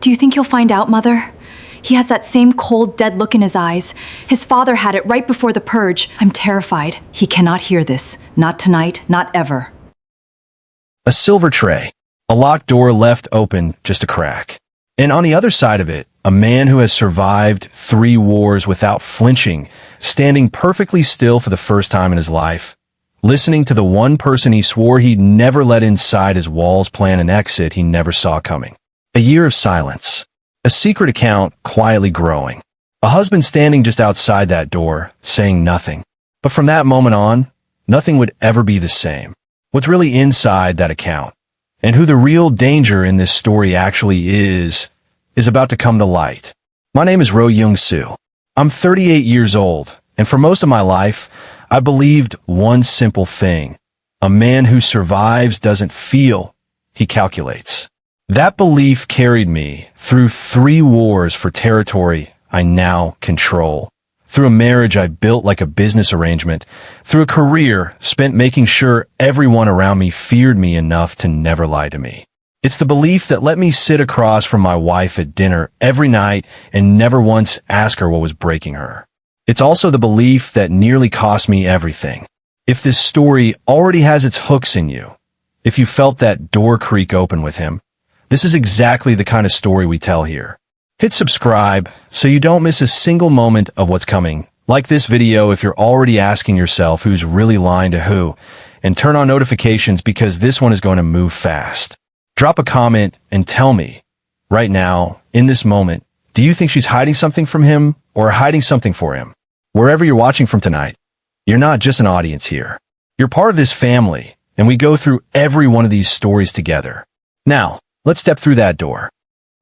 Do you think he'll find out, Mother? He has that same cold, dead look in his eyes. His father had it right before the purge. I'm terrified. He cannot hear this. Not tonight, not ever. A silver tray. A locked door left open, just a crack. And on the other side of it, a man who has survived 3 wars without flinching, standing perfectly still for the first time in his life, listening to the one person he swore he'd never let inside his walls plan an exit he never saw coming. A year of silence. A secret account quietly growing. A husband standing just outside that door, saying nothing. But from that moment on, nothing would ever be the same. What's really inside that account, and who the real danger in this story actually is about to come to light. My name is Ro Young-soo. I'm 38 years old, and for most of my life, I believed one simple thing. A man who survives doesn't feel, he calculates. That belief carried me through 3 wars for territory I now control, through a marriage I built like a business arrangement, through a career spent making sure everyone around me feared me enough to never lie to me. It's the belief that let me sit across from my wife at dinner every night and never once ask her what was breaking her. It's also the belief that nearly cost me everything. If this story already has its hooks in you, if you felt that door creak open with him, this is exactly the kind of story we tell here. Hit subscribe so you don't miss a single moment of what's coming. Like this video if you're already asking yourself who's really lying to who, and turn on notifications because this one is going to move fast. Drop a comment and tell me, right now, in this moment, do you think she's hiding something from him or hiding something for him? Wherever you're watching from tonight, you're not just an audience here. You're part of this family, and we go through every one of these stories together. Now, let's step through that door.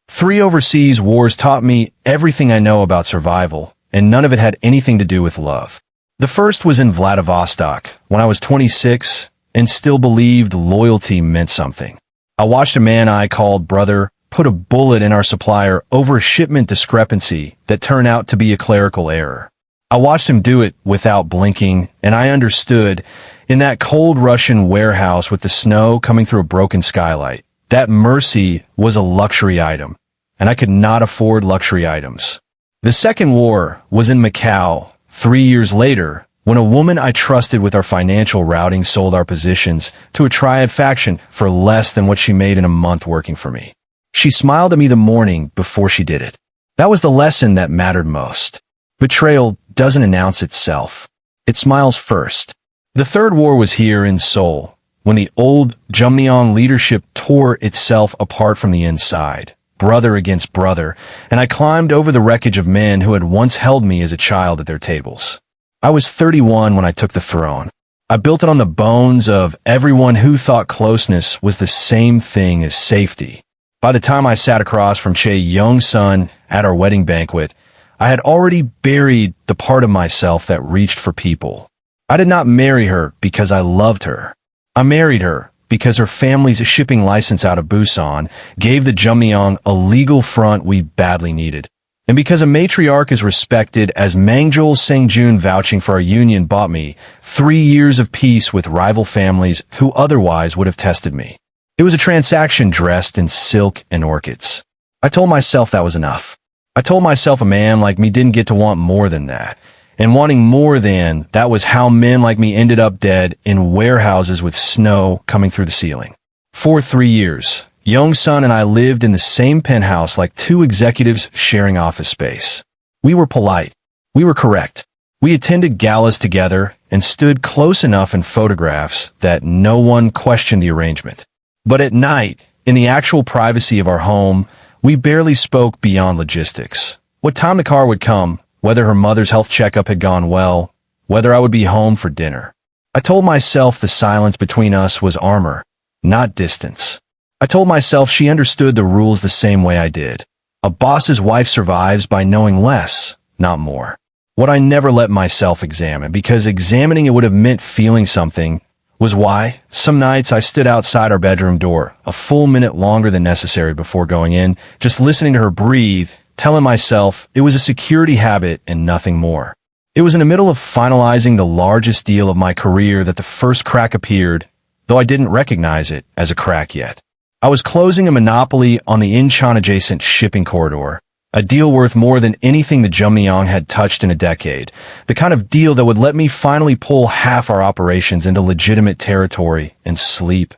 3 overseas wars taught me everything I know about survival, and none of it had anything to do with love. The first was in Vladivostok, when I was 26 and still believed loyalty meant something. I watched a man I called brother put a bullet in our supplier over a shipment discrepancy that turned out to be a clerical error. I watched him do it without blinking, and I understood, in that cold Russian warehouse with the snow coming through a broken skylight, that mercy was a luxury item, and I could not afford luxury items. The second war was in Macau, 3 years later, when a woman I trusted with our financial routing sold our positions to a triad faction for less than what she made in a month working for me. She smiled at me the morning before she did it. That was the lesson that mattered most. Betrayal doesn't announce itself. It smiles first. The third war was here in Seoul, when the old Gangnam leadership tore itself apart from the inside, brother against brother, and I climbed over the wreckage of men who had once held me as a child at their tables. I was 31 when I took the throne. I built it on the bones of everyone who thought closeness was the same thing as safety. By the time I sat across from Chae Young-sun at our wedding banquet, I had already buried the part of myself that reached for people. I did not marry her because I loved her. I married her because her family's shipping license out of Busan gave the Jumyeong a legal front we badly needed. And because a matriarch is respected as Mangjol Sangjun vouching for our union bought me 3 years of peace with rival families who otherwise would have tested me. It was a transaction dressed in silk and orchids. I told myself that was enough. I told myself a man like me didn't get to want more than that. And wanting more than that was how men like me ended up dead in warehouses with snow coming through the ceiling. For 3 years, Young-sun and I lived in the same penthouse like 2 executives sharing office space. We were polite. We were correct. We attended galas together and stood close enough in photographs that no one questioned the arrangement. But at night, in the actual privacy of our home, we barely spoke beyond logistics. What time the car would come, whether her mother's health checkup had gone well, whether I would be home for dinner. I told myself the silence between us was armor, not distance. I told myself she understood the rules the same way I did. A boss's wife survives by knowing less, not more. What I never let myself examine, because examining it would have meant feeling something, was why, some nights I stood outside our bedroom door, a full minute longer than necessary before going in, just listening to her breathe, telling myself it was a security habit and nothing more. It was in the middle of finalizing the largest deal of my career that the first crack appeared, though I didn't recognize it as a crack yet. I was closing a monopoly on the Incheon-adjacent shipping corridor, a deal worth more than anything the Jumyeong had touched in a decade, the kind of deal that would let me finally pull half our operations into legitimate territory and sleep,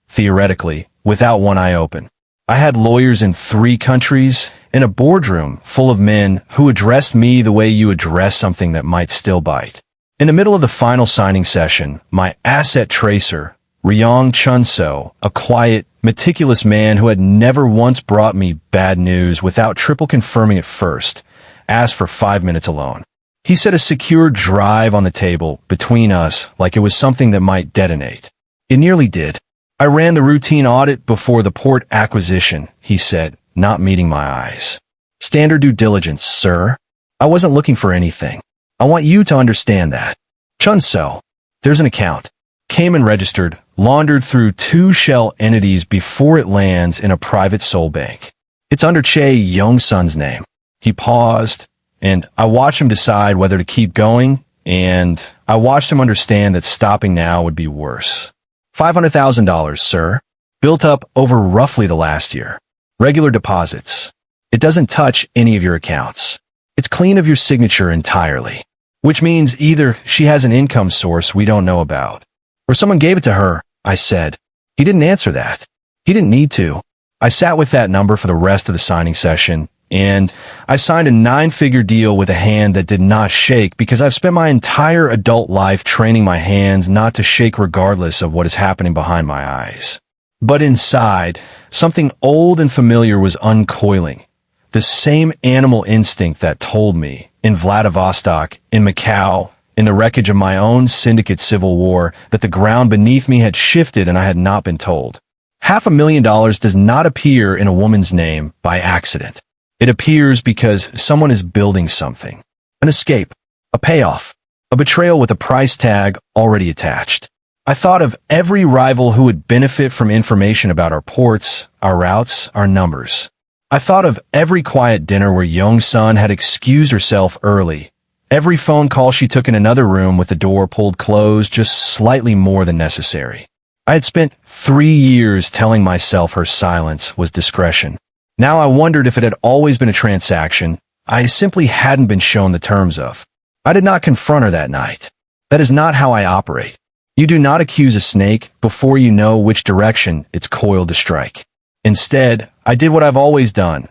theoretically, without one eye open. I had lawyers in 3 countries, in a boardroom full of men who addressed me the way you address something that might still bite. In the middle of the final signing session, my asset tracer, Ryong Chun-so, a quiet, meticulous man who had never once brought me bad news without triple confirming it first, asked for 5 minutes alone. He set a secure drive on the table between us like it was something that might detonate. It nearly did. I ran the routine audit before the port acquisition, he said, not meeting my eyes. Standard due diligence, sir. I wasn't looking for anything. I want you to understand that. Chun-so, there's an account. Came and registered, laundered through 2 shell entities before it lands in a private Seoul bank. It's under Chae Young-sun's name. He paused, and I watched him decide whether to keep going, and I watched him understand that stopping now would be worse. $500,000, sir. Built up over roughly the last year. Regular deposits. It doesn't touch any of your accounts. It's clean of your signature entirely. Which means either she has an income source we don't know about, or someone gave it to her, I said. He didn't answer that. He didn't need to. I sat with that number for the rest of the signing session, and I signed a 9-figure deal with a hand that did not shake because I've spent my entire adult life training my hands not to shake regardless of what is happening behind my eyes. But inside, something old and familiar was uncoiling. The same animal instinct that told me, in Vladivostok, in Macau, in the wreckage of my own Syndicate civil war, that the ground beneath me had shifted and I had not been told. $500,000 does not appear in a woman's name by accident. It appears because someone is building something. An escape, a payoff, a betrayal with a price tag already attached. I thought of every rival who would benefit from information about our ports, our routes, our numbers. I thought of every quiet dinner where Young-sun had excused herself early, every phone call she took in another room with the door pulled closed just slightly more than necessary. I had spent 3 years telling myself her silence was discretion. Now I wondered if it had always been a transaction I simply hadn't been shown the terms of. I did not confront her that night. That is not how I operate. You do not accuse a snake before you know which direction it's coiled to strike. Instead, I did what I've always done.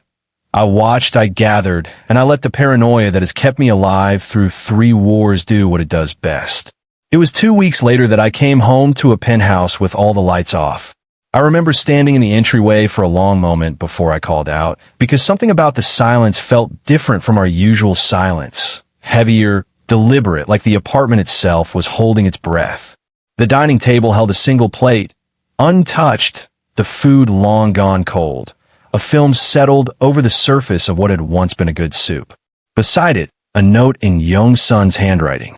I watched, I gathered, and I let the paranoia that has kept me alive through 3 wars do what it does best. It was 2 weeks later that I came home to a penthouse with all the lights off. I remember standing in the entryway for a long moment before I called out, because something about the silence felt different from our usual silence. Heavier, deliberate, like the apartment itself was holding its breath. The dining table held a single plate, untouched, the food long gone cold. A film settled over the surface of what had once been a good soup. Beside it, a note in Young-sun's handwriting.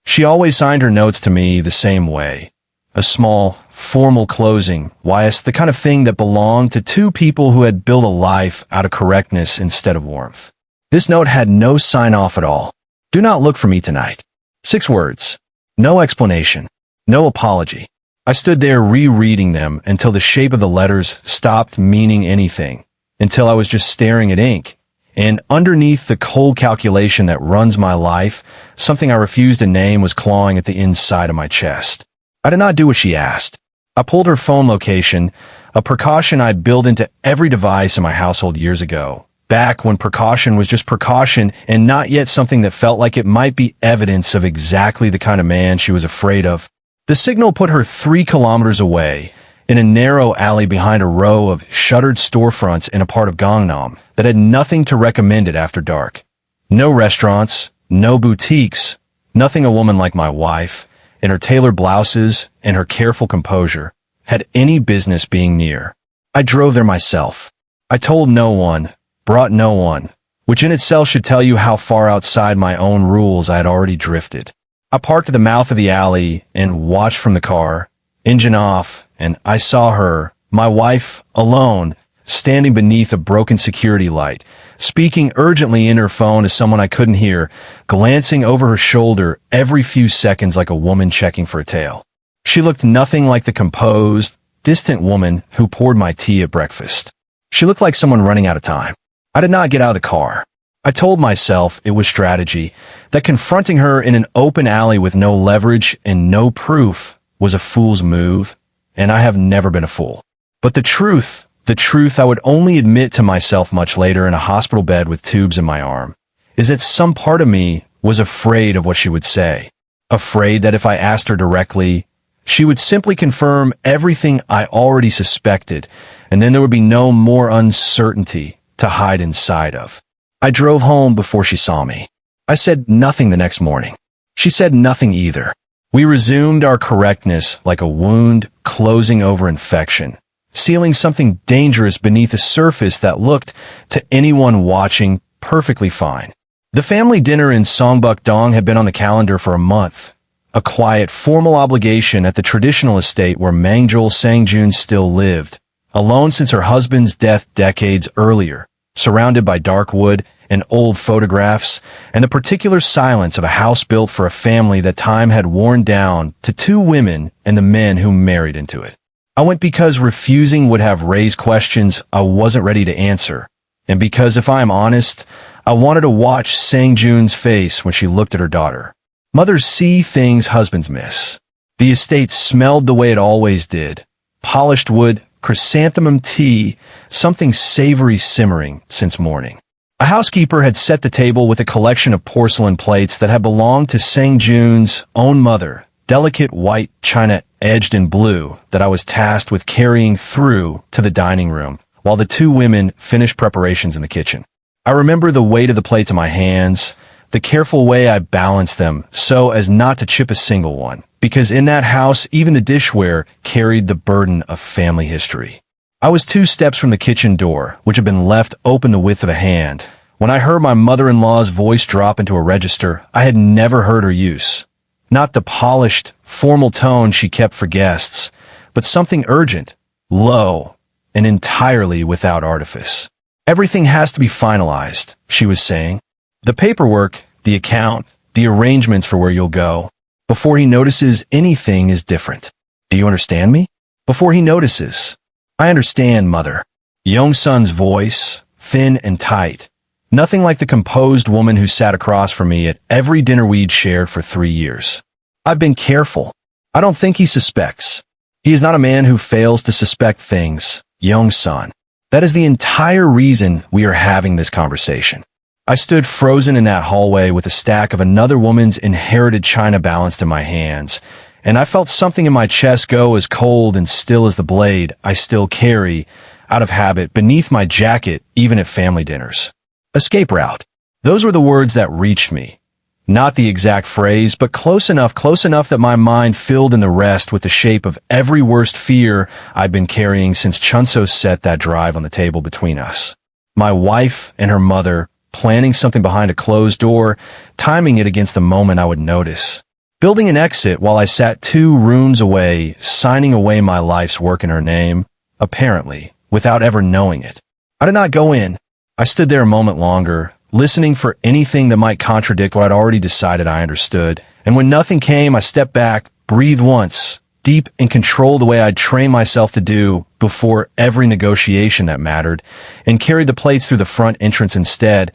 She always signed her notes to me the same way. A small, formal closing, YS, the kind of thing that belonged to 2 people who had built a life out of correctness instead of warmth. This note had no sign-off at all. Do not look for me tonight. 6 words. No explanation. No apology. I stood there rereading them until the shape of the letters stopped meaning anything, until I was just staring at ink. And underneath the cold calculation that runs my life, something I refused to name was clawing at the inside of my chest. I did not do what she asked. I pulled her phone location, a precaution I'd built into every device in my household years ago, back when precaution was just precaution and not yet something that felt like it might be evidence of exactly the kind of man she was afraid of. The signal put her 3 kilometers away, in a narrow alley behind a row of shuttered storefronts in a part of Gangnam that had nothing to recommend it after dark. No restaurants, no boutiques, nothing a woman like my wife, in her tailored blouses and her careful composure, had any business being near. I drove there myself. I told no one, brought no one, which in itself should tell you how far outside my own rules I had already drifted. I parked at the mouth of the alley and watched from the car, engine off, and I saw her, my wife, alone, standing beneath a broken security light, speaking urgently in her phone to someone I couldn't hear, glancing over her shoulder every few seconds like a woman checking for a tail. She looked nothing like the composed, distant woman who poured my tea at breakfast. She looked like someone running out of time. I did not get out of the car. I told myself it was strategy, that confronting her in an open alley with no leverage and no proof was a fool's move, and I have never been a fool. But the truth I would only admit to myself much later in a hospital bed with tubes in my arm, is that some part of me was afraid of what she would say. Afraid that if I asked her directly, she would simply confirm everything I already suspected, and then there would be no more uncertainty to hide inside of. I drove home before she saw me. I said nothing the next morning. She said nothing either. We resumed our correctness like a wound closing over infection, sealing something dangerous beneath a surface that looked, to anyone watching, perfectly fine. The family dinner in Songbuk-dong had been on the calendar for a month, a quiet, formal obligation at the traditional estate where Mangjul Sangjun still lived, alone since her husband's death decades earlier, surrounded by dark wood and old photographs, and the particular silence of a house built for a family that time had worn down to 2 women and the men who married into it. I went because refusing would have raised questions I wasn't ready to answer, and because, if I am honest, I wanted to watch Sangjun's face when she looked at her daughter. Mothers see things husbands miss. The estate smelled the way it always did. Polished wood, chrysanthemum tea, something savory simmering since morning. A housekeeper had set the table with a collection of porcelain plates that had belonged to Sangjun's own mother, delicate white china edged in blue that I was tasked with carrying through to the dining room, while the 2 women finished preparations in the kitchen. I remember the weight of the plates in my hands, the careful way I balanced them so as not to chip a single one, because in that house even the dishware carried the burden of family history. I was 2 steps from the kitchen door, which had been left open the width of a hand, when I heard my mother-in-law's voice drop into a register I had never heard her use. Not the polished, formal tone she kept for guests, but something urgent, low, and entirely without artifice. Everything has to be finalized, she was saying. The paperwork, the account, the arrangements for where you'll go, before he notices anything is different. Do you understand me? Before he notices. I understand, mother. Young-sun's voice, thin and tight. Nothing like the composed woman who sat across from me at every dinner we'd shared for 3 years. I've been careful. I don't think he suspects. He is not a man who fails to suspect things, Young-sun. That is the entire reason we are having this conversation. I stood frozen in that hallway with a stack of another woman's inherited china balanced in my hands, and I felt something in my chest go as cold and still as the blade I still carry, out of habit, beneath my jacket even at family dinners. Escape route. Those were the words that reached me. Not the exact phrase, but close enough that my mind filled in the rest with the shape of every worst fear I'd been carrying since Chunso set that drive on the table between us. My wife and her mother, planning something behind a closed door, timing it against the moment I would notice. Building an exit while I sat 2 rooms away, signing away my life's work in her name, apparently, without ever knowing it. I did not go in. I stood there a moment longer, listening for anything that might contradict what I'd already decided I understood, and when nothing came, I stepped back, breathed once, deep and controlled the way I'd trained myself to do before every negotiation that mattered, and carried the plates through the front entrance instead,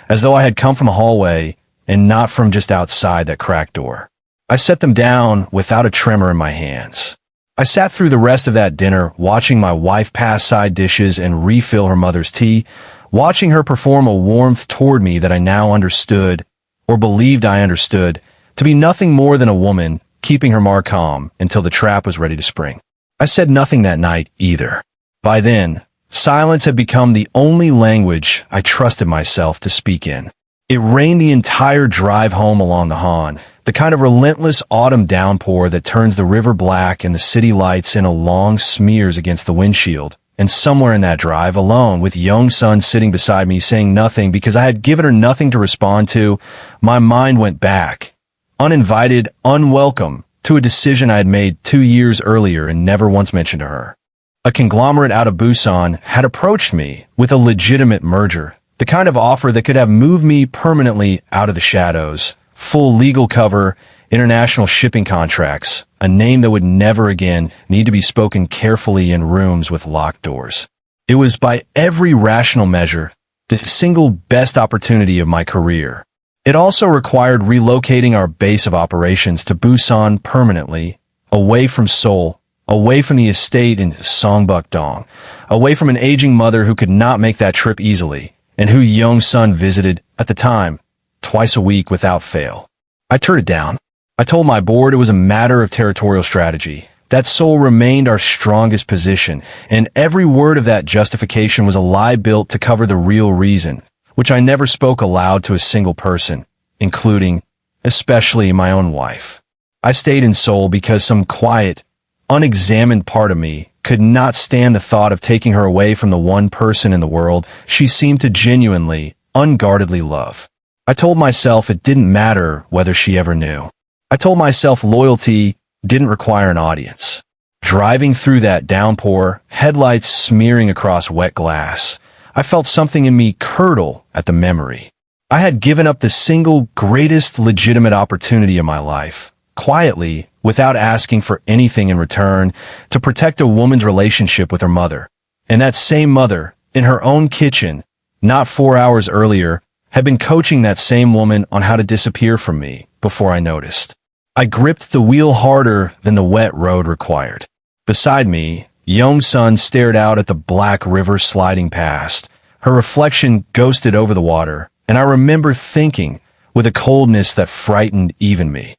as though I had come from a hallway and not from just outside that cracked door. I set them down without a tremor in my hands. I sat through the rest of that dinner, watching my wife pass side dishes and refill her mother's tea, watching her perform a warmth toward me that I now understood, or believed I understood, to be nothing more than a woman keeping her mar calm until the trap was ready to spring. I said nothing that night either. By then, silence had become the only language I trusted myself to speak in. It rained the entire drive home along the Han, the kind of relentless autumn downpour that turns the river black and the city lights into long smears against the windshield. And somewhere in that drive, alone, with Young-sun sitting beside me saying nothing because I had given her nothing to respond to, my mind went back, uninvited, unwelcome, to a decision I had made 2 years earlier and never once mentioned to her. A conglomerate out of Busan had approached me with a legitimate merger, the kind of offer that could have moved me permanently out of the shadows, full legal cover, international shipping contracts, a name that would never again need to be spoken carefully in rooms with locked doors. It was by every rational measure the single best opportunity of my career. It also required relocating our base of operations to Busan permanently, away from Seoul, away from the estate in Songbuk-dong, away from an aging mother who could not make that trip easily, and who Young-sun visited, at the time, twice a week without fail. I turned it down. I told my board it was a matter of territorial strategy, that Seoul remained our strongest position, and every word of that justification was a lie built to cover the real reason, which I never spoke aloud to a single person, including, especially, my own wife. I stayed in Seoul because some quiet, unexamined part of me could not stand the thought of taking her away from the one person in the world she seemed to genuinely, unguardedly love. I told myself it didn't matter whether she ever knew. I told myself loyalty didn't require an audience. Driving through that downpour, headlights smearing across wet glass, I felt something in me curdle at the memory. I had given up the single greatest legitimate opportunity of my life, quietly, without asking for anything in return, to protect a woman's relationship with her mother. And that same mother, in her own kitchen, not 4 hours earlier, had been coaching that same woman on how to disappear from me before I noticed. I gripped the wheel harder than the wet road required. Beside me, Young-sun stared out at the black river sliding past. Her reflection ghosted over the water, and I remember thinking, with a coldness that frightened even me,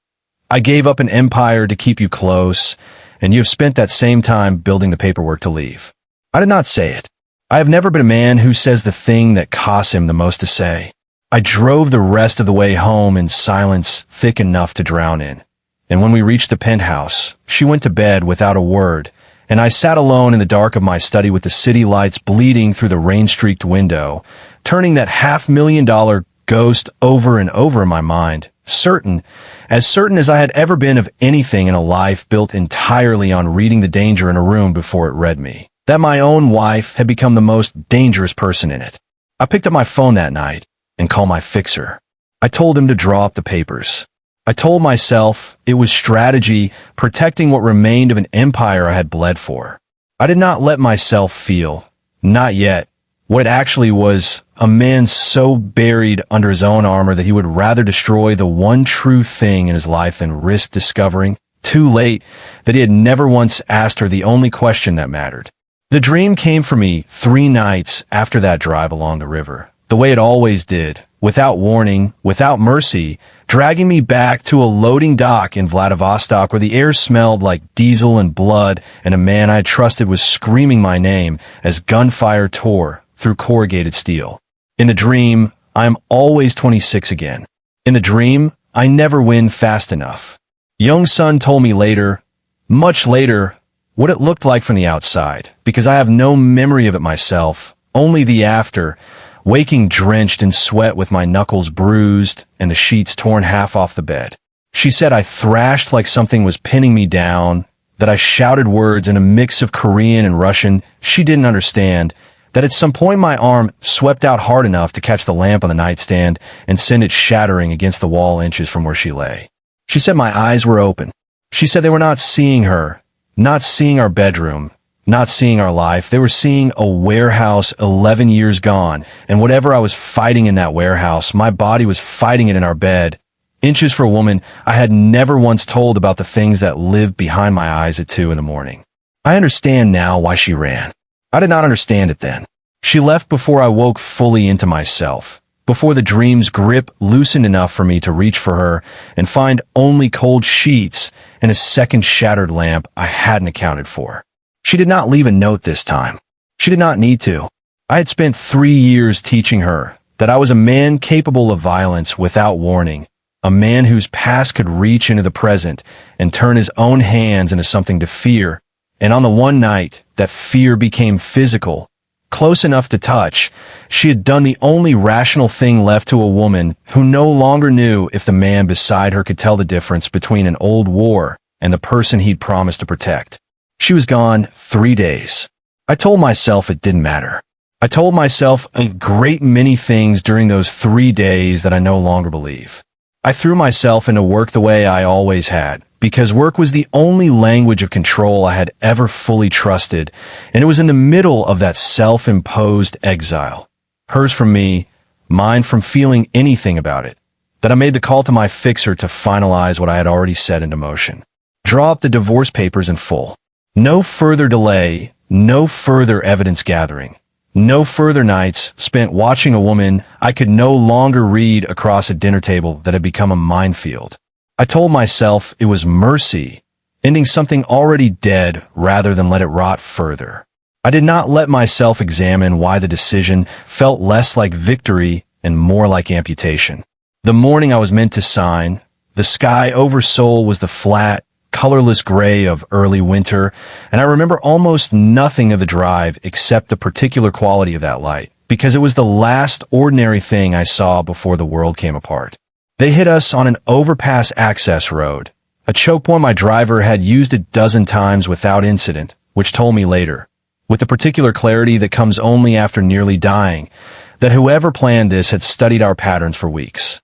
I gave up an empire to keep you close, and you have spent that same time building the paperwork to leave. I did not say it. I have never been a man who says the thing that costs him the most to say. I drove the rest of the way home in silence thick enough to drown in. And when we reached the penthouse, she went to bed without a word, and I sat alone in the dark of my study with the city lights bleeding through the rain-streaked window, turning that $500,000 ghost over and over in my mind, certain as I had ever been of anything in a life built entirely on reading the danger in a room before it read me, that my own wife had become the most dangerous person in it. I picked up my phone that night and called my fixer. I told him to draw up the papers. I told myself it was strategy, protecting what remained of an empire I had bled for. I did not let myself feel, not yet, what it actually was, a man so buried under his own armor that he would rather destroy the one true thing in his life than risk discovering, too late, that he had never once asked her the only question that mattered. The dream came for me 3 nights after that drive along the river, the way it always did, without warning, without mercy, dragging me back to a loading dock in Vladivostok where the air smelled like diesel and blood, and a man I trusted was screaming my name as gunfire tore through corrugated steel. In the dream, I am always 26 again. In the dream, I never win fast enough. Young-sun told me later, much later, what it looked like from the outside, because I have no memory of it myself, only the after, waking drenched in sweat with my knuckles bruised and the sheets torn half off the bed. She said I thrashed like something was pinning me down, that I shouted words in a mix of Korean and Russian she didn't understand, that at some point my arm swept out hard enough to catch the lamp on the nightstand and send it shattering against the wall inches from where she lay. She said my eyes were open. She said they were not seeing her, not seeing our bedroom, not seeing our life. They were seeing a warehouse 11 years gone, and whatever I was fighting in that warehouse, my body was fighting it in our bed. Inches for a woman I had never once told about the things that lived behind my eyes at 2 in the morning. I understand now why she ran. I did not understand it then. She left before I woke fully into myself, before the dream's grip loosened enough for me to reach for her and find only cold sheets and a second shattered lamp I hadn't accounted for. She did not leave a note this time. She did not need to. I had spent 3 years teaching her that I was a man capable of violence without warning, a man whose past could reach into the present and turn his own hands into something to fear. And on the one night that fear became physical, close enough to touch, she had done the only rational thing left to a woman who no longer knew if the man beside her could tell the difference between an old war and the person he'd promised to protect. She was gone 3 days. I told myself it didn't matter. I told myself a great many things during those 3 days that I no longer believe. I threw myself into work the way I always had, because work was the only language of control I had ever fully trusted, and it was in the middle of that self-imposed exile. Hers from me, mine from feeling anything about it, that I made the call to my fixer to finalize what I had already set into motion. Draw up the divorce papers in full. No further delay, no further evidence gathering. No further nights spent watching a woman I could no longer read across a dinner table that had become a minefield. I told myself it was mercy, ending something already dead rather than let it rot further. I did not let myself examine why the decision felt less like victory and more like amputation. The morning I was meant to sign, the sky over Seoul was the flat, colorless gray of early winter, and I remember almost nothing of the drive except the particular quality of that light, because it was the last ordinary thing I saw before the world came apart. They hit us on an overpass access road, a choke point my driver had used a dozen times without incident, which told me later, with the particular clarity that comes only after nearly dying, that whoever planned this had studied our patterns for weeks.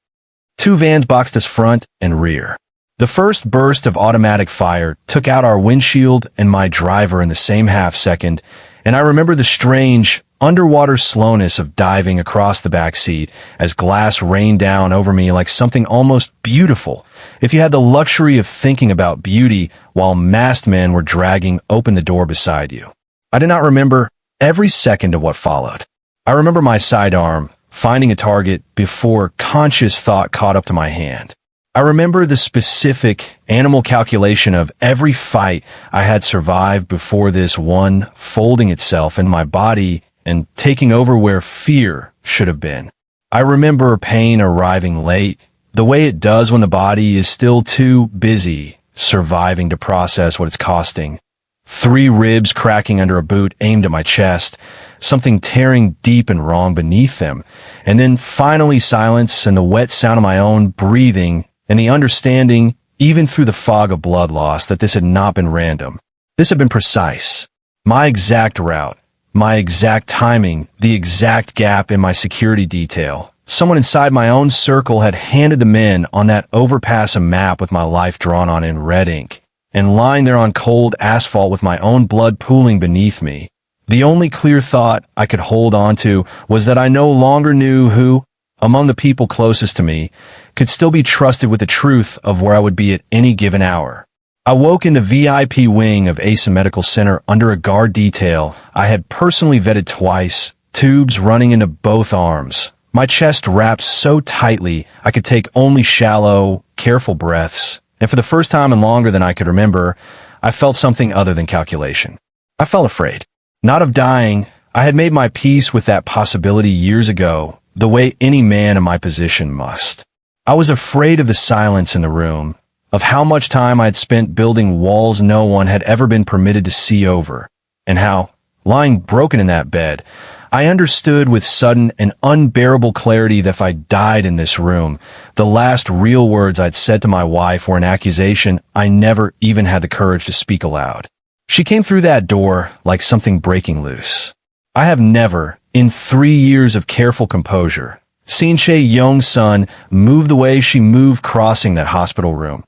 2 vans boxed us front and rear. The first burst of automatic fire took out our windshield and my driver in the same half second, and I remember the strange, underwater slowness of diving across the back seat as glass rained down over me like something almost beautiful, if you had the luxury of thinking about beauty while masked men were dragging open the door beside you. I did not remember every second of what followed. I remember my sidearm finding a target before conscious thought caught up to my hand. I remember the specific animal calculation of every fight I had survived before this one folding itself in my body and taking over where fear should have been. I remember pain arriving late, the way it does when the body is still too busy surviving to process what it's costing. 3 ribs cracking under a boot aimed at my chest, something tearing deep and wrong beneath them, and then finally silence and the wet sound of my own breathing and the understanding, even through the fog of blood loss, that this had not been random. This had been precise. My exact route, my exact timing, the exact gap in my security detail. Someone inside my own circle had handed the men on that overpass a map with my life drawn on in red ink, and lying there on cold asphalt with my own blood pooling beneath me. The only clear thought I could hold on to was that I no longer knew who, among the people closest to me, could still be trusted with the truth of where I would be at any given hour. I woke in the VIP wing of Asa Medical Center under a guard detail I had personally vetted twice, tubes running into both arms, my chest wrapped so tightly I could take only shallow, careful breaths, and for the first time in longer than I could remember, I felt something other than calculation. I felt afraid. Not of dying. I had made my peace with that possibility years ago, the way any man in my position must. I was afraid of the silence in the room, of how much time I had spent building walls no one had ever been permitted to see over, and how, lying broken in that bed, I understood with sudden and unbearable clarity that if I died in this room, the last real words I'd said to my wife were an accusation I never even had the courage to speak aloud. She came through that door like something breaking loose. I have never, in 3 years of careful composure, seen Chae-young's son move the way she moved crossing that hospital room.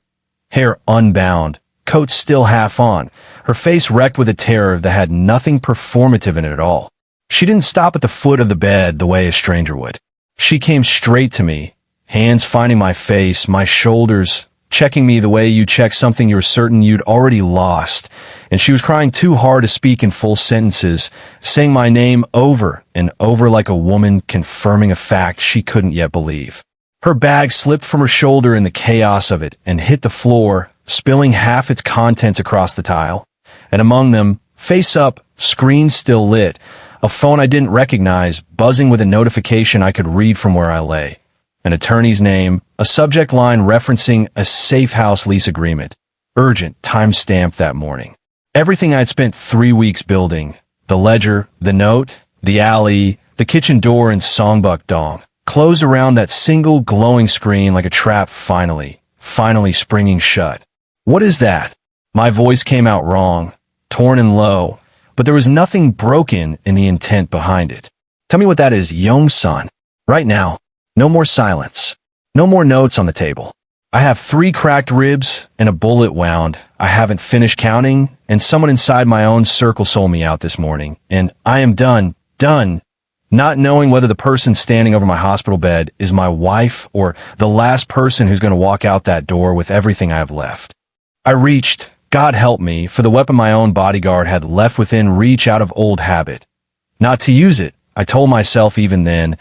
Hair unbound, coat still half on, her face wrecked with a terror that had nothing performative in it at all. She didn't stop at the foot of the bed the way a stranger would. She came straight to me, hands finding my face, my shoulders, checking me the way you check something you're certain you'd already lost, and she was crying too hard to speak in full sentences, saying my name over and over like a woman confirming a fact she couldn't yet believe. Her bag slipped from her shoulder in the chaos of it and hit the floor, spilling half its contents across the tile, and among them, face up, screen still lit, a phone I didn't recognize buzzing with a notification I could read from where I lay. An attorney's name, a subject line referencing a safe house lease agreement. Urgent, time-stamped that morning. Everything I'd spent 3 weeks building, the ledger, the note, the alley, the kitchen door in Songbuk-dong, closed around that single glowing screen like a trap finally springing shut. What is that? My voice came out wrong, torn and low, but there was nothing broken in the intent behind it. Tell me what that is, Young-san. Right now. No more silence. No more notes on the table. I have 3 cracked ribs and a bullet wound I haven't finished counting, and someone inside my own circle sold me out this morning, and I am done, not knowing whether the person standing over my hospital bed is my wife or the last person who's going to walk out that door with everything I have left. I reached, God help me, for the weapon my own bodyguard had left within reach out of old habit. Not to use it, I told myself even then,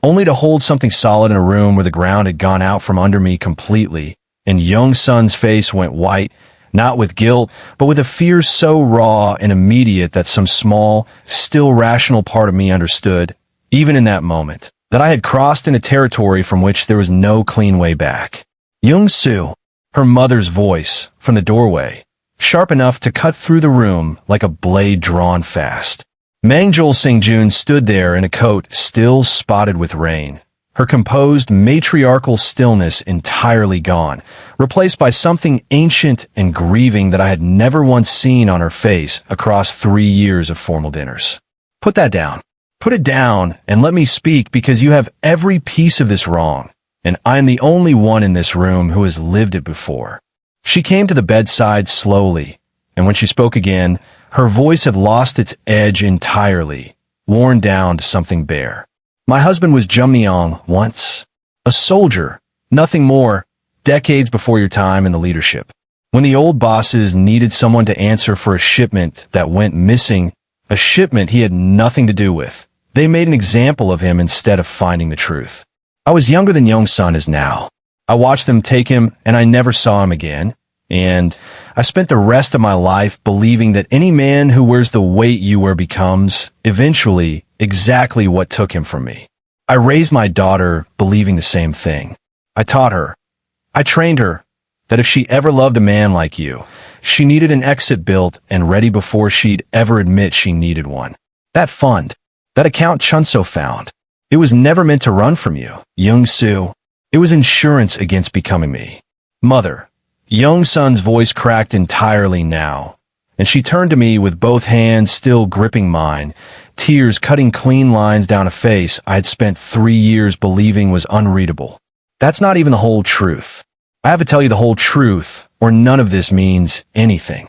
only to hold something solid in a room where the ground had gone out from under me completely, and young son's face went white, not with guilt, but with a fear so raw and immediate that some small, still rational part of me understood, even in that moment, that I had crossed into territory from which there was no clean way back. Young-soo, her mother's voice, from the doorway, sharp enough to cut through the room like a blade drawn fast. Mangjul Singjun stood there in a coat still spotted with rain, her composed matriarchal stillness entirely gone, replaced by something ancient and grieving that I had never once seen on her face across 3 years of formal dinners. Put that down. Put it down and let me speak, because you have every piece of this wrong, and I am the only one in this room who has lived it before. She came to the bedside slowly, and when she spoke again, her voice had lost its edge entirely, worn down to something bare. My husband was Jumnyong once. A soldier, nothing more, decades before your time in the leadership. When the old bosses needed someone to answer for a shipment that went missing, a shipment he had nothing to do with, they made an example of him instead of finding the truth. I was younger than Young-sun is now. I watched them take him, and I never saw him again. And I spent the rest of my life believing that any man who wears the weight you wear becomes, eventually, exactly what took him from me. I raised my daughter believing the same thing. I taught her, I trained her, that if she ever loved a man like you, she needed an exit built and ready before she'd ever admit she needed one. That fund, that account Chunso found, it was never meant to run from you, Young-soo. It was insurance against becoming me. Mother. Young-sun's voice cracked entirely now, and she turned to me with both hands still gripping mine, tears cutting clean lines down a face I had spent 3 years believing was unreadable. That's not even the whole truth. I have to tell you the whole truth, or none of this means anything.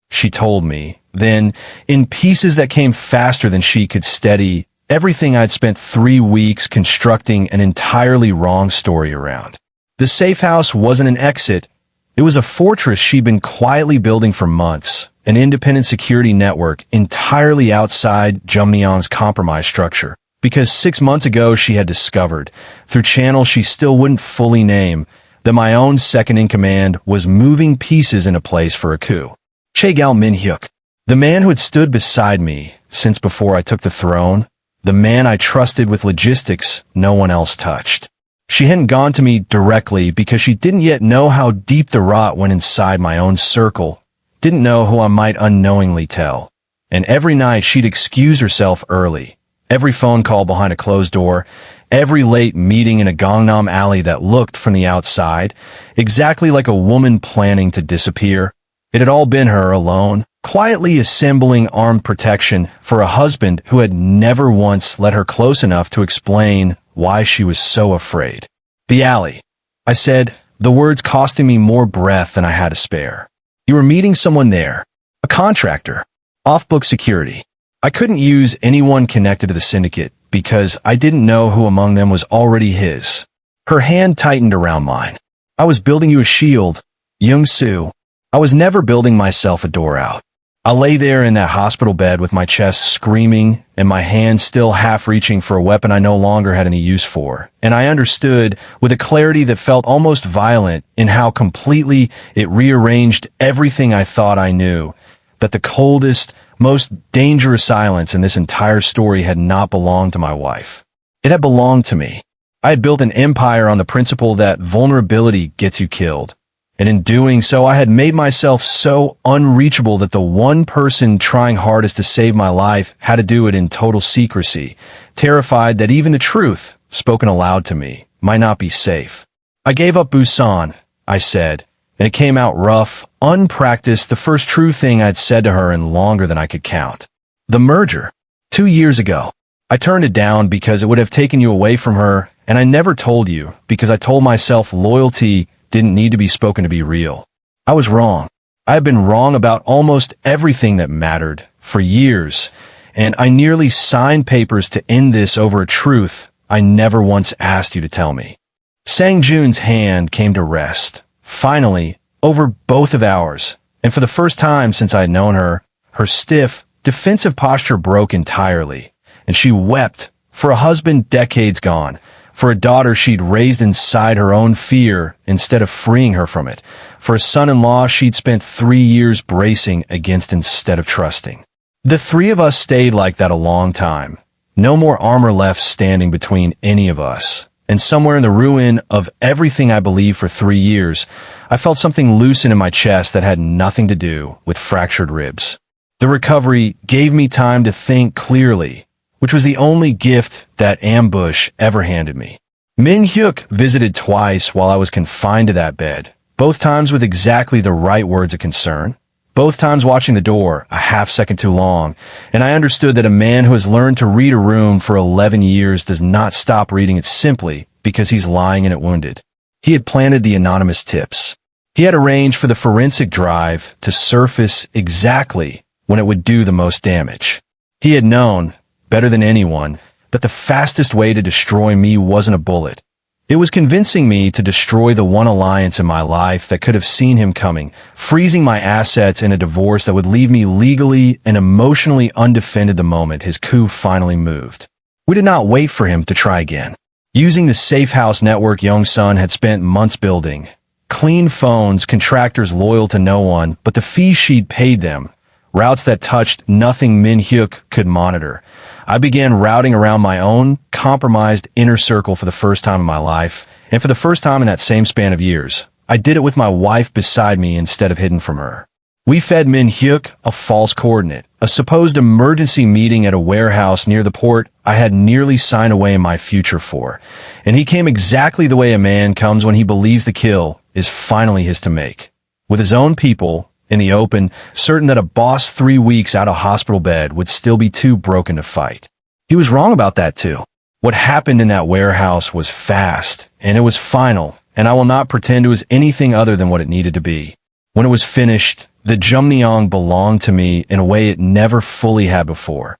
She told me, then, in pieces that came faster than she could steady, everything I'd spent 3 weeks constructing an entirely wrong story around. The safe house wasn't an exit. It was a fortress she'd been quietly building for months, an independent security network entirely outside Jumnyon's compromise structure, because 6 months ago she had discovered, through channels she still wouldn't fully name, that my own second-in-command was moving pieces into place for a coup. Chaegal Min-hyuk, the man who had stood beside me since before I took the throne, the man I trusted with logistics no one else touched. She hadn't gone to me directly because she didn't yet know how deep the rot went inside my own circle, didn't know who I might unknowingly tell. And every night she'd excuse herself early, every phone call behind a closed door, every late meeting in a Gangnam alley that looked from the outside, exactly like a woman planning to disappear. It had all been her alone, quietly assembling armed protection for a husband who had never once let her close enough to explain why she was so afraid. The alley. I said, the words costing me more breath than I had to spare. You were meeting someone there. A contractor. Off-book security. I couldn't use anyone connected to the Syndicate because I didn't know who among them was already his. Her hand tightened around mine. I was building you a shield, Young-soo. I was never building myself a door out. I lay there in that hospital bed with my chest screaming and my hands still half reaching for a weapon I no longer had any use for, and I understood with a clarity that felt almost violent in how completely it rearranged everything I thought I knew, that the coldest, most dangerous silence in this entire story had not belonged to my wife. It had belonged to me. I had built an empire on the principle that vulnerability gets you killed. And in doing so, I had made myself so unreachable that the one person trying hardest to save my life had to do it in total secrecy, terrified that even the truth, spoken aloud to me, might not be safe. I gave up Busan, I said, and it came out rough, unpracticed, the first true thing I'd said to her in longer than I could count. The merger. 2 years ago. I turned it down because it would have taken you away from her, And I never told you because I told myself loyalty didn't need to be spoken to be real. I was wrong. I have been wrong about almost everything that mattered for years, and I nearly signed papers to end this over a truth I never once asked you to tell me. Sang-jun's hand came to rest, finally, over both of ours, and for the first time since I had known her, her stiff, defensive posture broke entirely, and she wept for a husband decades gone, for a daughter she'd raised inside her own fear instead of freeing her from it, for a son-in-law she'd spent 3 years bracing against instead of trusting. The three of us stayed like that a long time. No more armor left standing between any of us. And somewhere in the ruin of everything I believed for 3 years, I felt something loosen in my chest that had nothing to do with fractured ribs. The recovery gave me time to think clearly, which was the only gift that ambush ever handed me. Min Hyuk visited twice while I was confined to that bed, both times with exactly the right words of concern, both times watching the door a half second too long, and I understood that a man who has learned to read a room for 11 years does not stop reading it simply because he's lying in it wounded. He had planted the anonymous tips. He had arranged for the forensic drive to surface exactly when it would do the most damage. He had known, better than anyone, that the fastest way to destroy me wasn't a bullet. It was convincing me to destroy the one alliance in my life that could have seen him coming, freezing my assets in a divorce that would leave me legally and emotionally undefended the moment his coup finally moved. We did not wait for him to try again. Using the safe house network Young-sun had spent months building, clean phones, contractors loyal to no one but the fees she'd paid them, routes that touched nothing Min Hyuk could monitor, I began routing around my own compromised inner circle for the first time in my life, and for the first time in that same span of years, I did it with my wife beside me instead of hidden from her. We fed Min Hyuk a false coordinate, a supposed emergency meeting at a warehouse near the port I had nearly signed away my future for, and he came exactly the way a man comes when he believes the kill is finally his to make. With his own people, in the open, certain that a boss 3 weeks out of hospital bed would still be too broken to fight. He was wrong about that too. What happened in that warehouse was fast, and it was final, and I will not pretend it was anything other than what it needed to be. When it was finished, the Jumneong belonged to me in a way it never fully had before.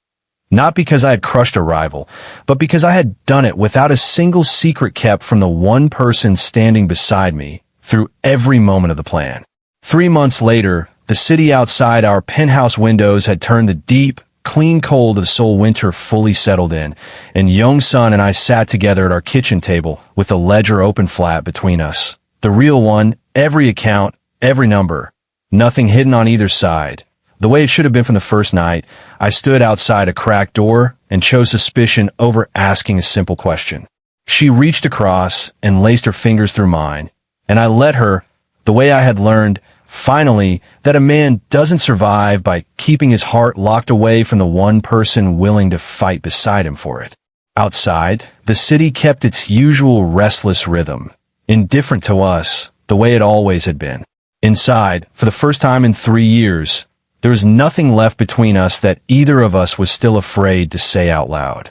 Not because I had crushed a rival, but because I had done it without a single secret kept from the one person standing beside me through every moment of the plan. 3 months later, the city outside our penthouse windows had turned the deep, clean cold of Seoul winter fully settled in, and Young-sun and I sat together at our kitchen table with the ledger open flat between us. The real one, every account, every number, nothing hidden on either side. The way it should have been from the first night, I stood outside a cracked door and chose suspicion over asking a simple question. She reached across and laced her fingers through mine, and I let her, the way I had learned, finally, that a man doesn't survive by keeping his heart locked away from the one person willing to fight beside him for it. Outside, the city kept its usual restless rhythm, indifferent to us, the way it always had been. Inside, for the first time in 3 years, there was nothing left between us that either of us was still afraid to say out loud.